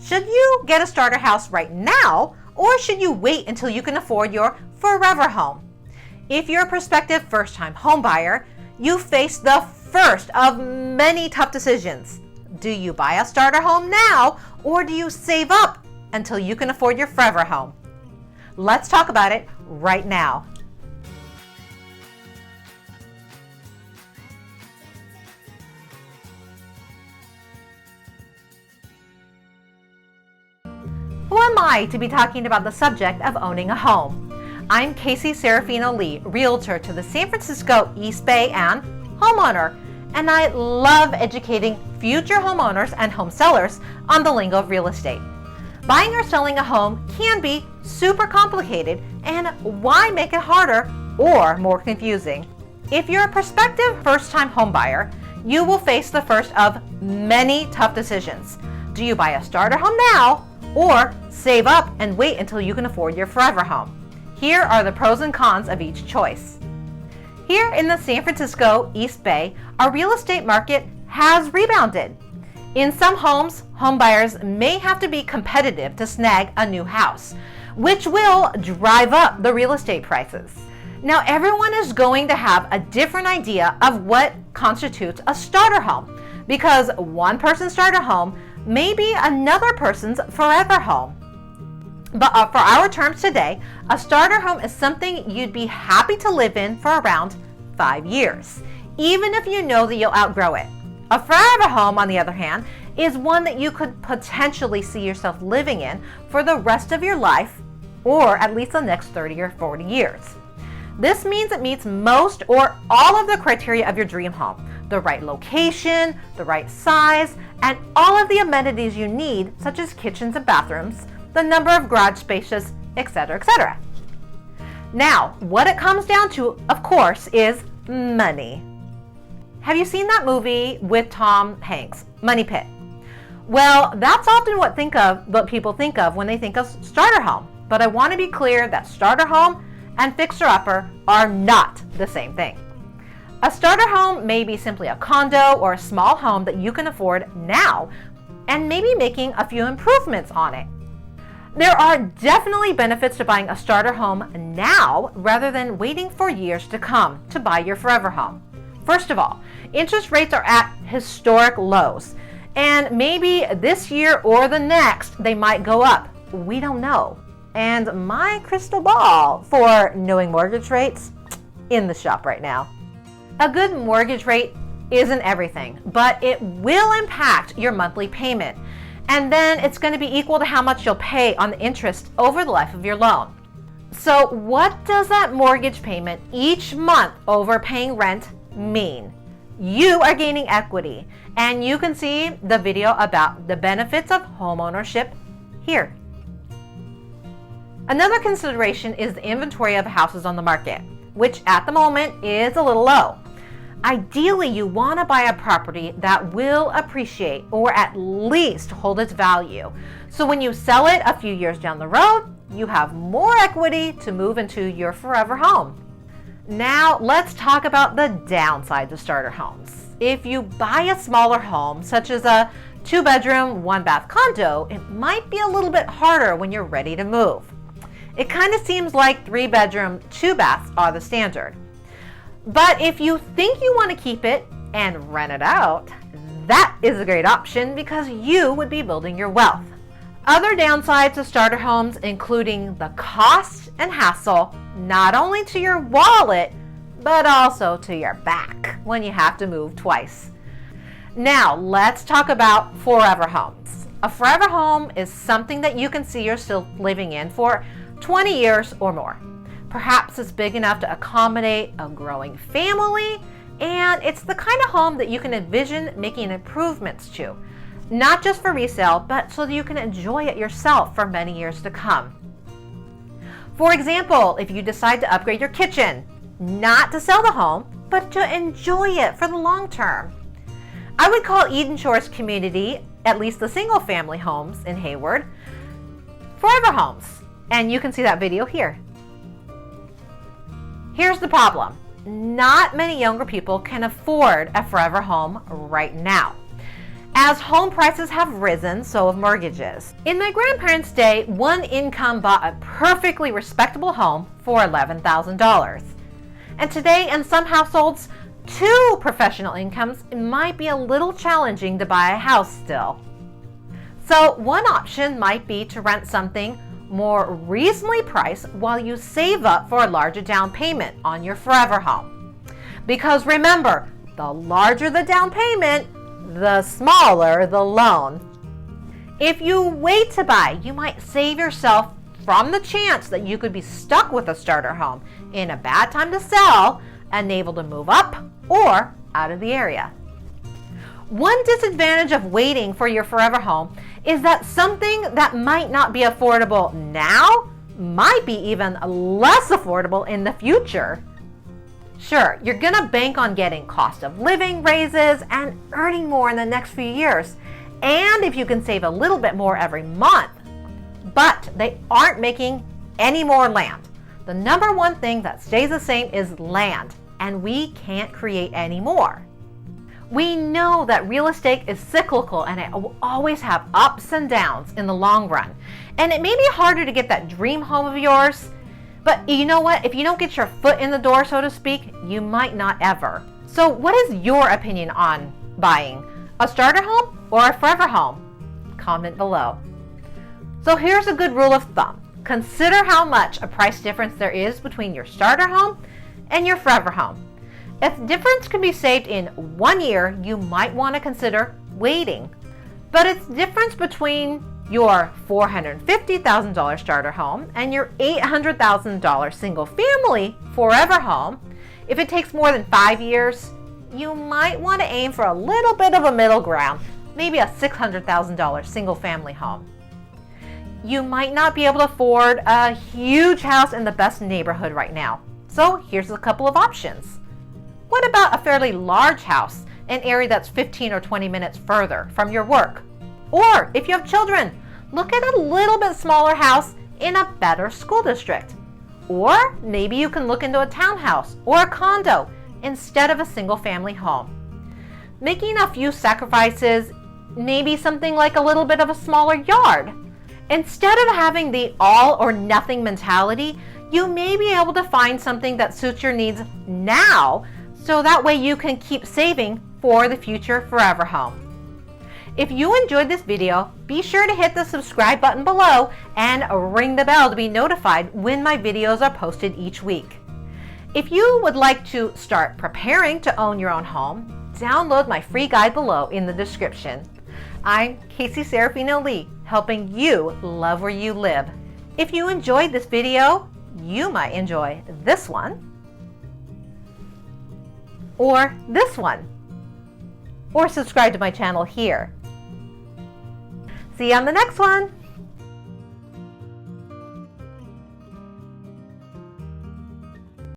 Should you get a starter house right now, or should you wait until you can afford your forever home? If you're a prospective first-time home buyer, you face the first of many tough decisions. Do you buy a starter home now, or do you save up until you can afford your forever home? Let's talk about it right now. Who am I to be talking about the subject of owning a home? I'm Casey Serafino Lee, realtor to the San Francisco East Bay and homeowner, and I love educating future homeowners and home sellers on the lingo of real estate. Buying or selling a home can be super complicated, and why make it harder or more confusing? If you're a prospective first-time home buyer, you will face the first of many tough decisions. Do you buy a starter home now, or save up and wait until you can afford your forever home? Here are the pros and cons of each choice. Here in the San Francisco East Bay, our real estate market has rebounded. In some homes, home buyers may have to be competitive to snag a new house, which will drive up the real estate prices. Now, everyone is going to have a different idea of what constitutes a starter home, because one person's starter home may be another person's forever home. But for our terms today, a starter home is something you'd be happy to live in for around 5 years, even if you know that you'll outgrow it. A forever home, on the other hand, is one that you could potentially see yourself living in for the rest of your life, or at least the next 30 or 40 years. This means it meets most or all of the criteria of your dream home: the right location, the right size, and all of the amenities you need, such as kitchens and bathrooms, the number of garage spaces, etc., etc. Now, what it comes down to, of course, is money. Have you seen that movie with Tom Hanks, Money Pit? Well, that's often what people think of when they think of starter home. But I want to be clear that starter home and fixer-upper are not the same thing. A starter home may be simply a condo or a small home that you can afford now, and maybe making a few improvements on it. There are definitely benefits to buying a starter home now rather than waiting for years to come to buy your forever home. First of all, interest rates are at historic lows, and maybe this year or the next they might go up. We don't know. And my crystal ball for knowing mortgage rates in the shop right now. A good mortgage rate isn't everything, but it will impact your monthly payment. And then it's going to be equal to how much you'll pay on the interest over the life of your loan. So what does that mortgage payment each month over paying rent mean? You are gaining equity, and you can see the video about the benefits of homeownership here. Another consideration is the inventory of houses on the market, which at the moment is a little low. Ideally, you want to buy a property that will appreciate or at least hold its value. So when you sell it a few years down the road, you have more equity to move into your forever home. Now, let's talk about the downsides of starter homes. If you buy a smaller home, such as a 2-bedroom, 1-bath condo, it might be a little bit harder when you're ready to move. It kind of seems like 3-bedroom, 2-baths are the standard. But if you think you want to keep it and rent it out, that is a great option because you would be building your wealth. Other downsides of starter homes, including the cost and hassle, not only to your wallet, but also to your back when you have to move twice. Now, let's talk about forever homes. A forever home is something that you can see yourself living in for 20 years or more. Perhaps it's big enough to accommodate a growing family, and it's the kind of home that you can envision making improvements to, not just for resale, but so that you can enjoy it yourself for many years to come. For example, if you decide to upgrade your kitchen, not to sell the home, but to enjoy it for the long term. I would call Eden Shores community, at least the single family homes in Hayward, forever homes. And you can see that video here. Here's the problem. Not many younger people can afford a forever home right now. As home prices have risen, so have mortgages. In my grandparents' day, one income bought a perfectly respectable home for $11,000. And today, in some households, two professional incomes might be a little challenging to buy a house still. So one option might be to rent something more reasonably priced while you save up for a larger down payment on your forever home. Because remember, the larger the down payment, the smaller the loan. If you wait to buy, you might save yourself from the chance that you could be stuck with a starter home in a bad time to sell and able to move up or out of the area. One disadvantage of waiting for your forever home is that something that might not be affordable now might be even less affordable in the future. Sure, you're gonna bank on getting cost of living raises and earning more in the next few years, and if you can save a little bit more every month, but they aren't making any more land. The number one thing that stays the same is land, and we can't create any more. We know that real estate is cyclical and it will always have ups and downs in the long run, and it may be harder to get that dream home of yours. But you know what? If you don't get your foot in the door, so to speak, you might not ever. So what is your opinion on buying? A starter home or a forever home? Comment below. So here's a good rule of thumb. Consider how much a price difference there is between your starter home and your forever home. If the difference can be saved in 1 year, you might want to consider waiting. But it's the difference between your $450,000 starter home and your $800,000 single family forever home. If it takes more than 5 years, you might want to aim for a little bit of a middle ground, maybe a $600,000 single family home. You might not be able to afford a huge house in the best neighborhood right now. So here's a couple of options. What about a fairly large house, an area that's 15 or 20 minutes further from your work? Or if you have children, look at a little bit smaller house in a better school district. Or maybe you can look into a townhouse or a condo instead of a single family home. Making a few sacrifices, maybe something like a little bit of a smaller yard. Instead of having the all or nothing mentality, you may be able to find something that suits your needs now, so that way you can keep saving for the future forever home. If you enjoyed this video, be sure to hit the subscribe button below and ring the bell to be notified when my videos are posted each week. If you would like to start preparing to own your own home, download my free guide below in the description. I'm Casey Serafino Lee, helping you love where you live. If you enjoyed this video, you might enjoy this one, or this one, or subscribe to my channel here. See you on the next one.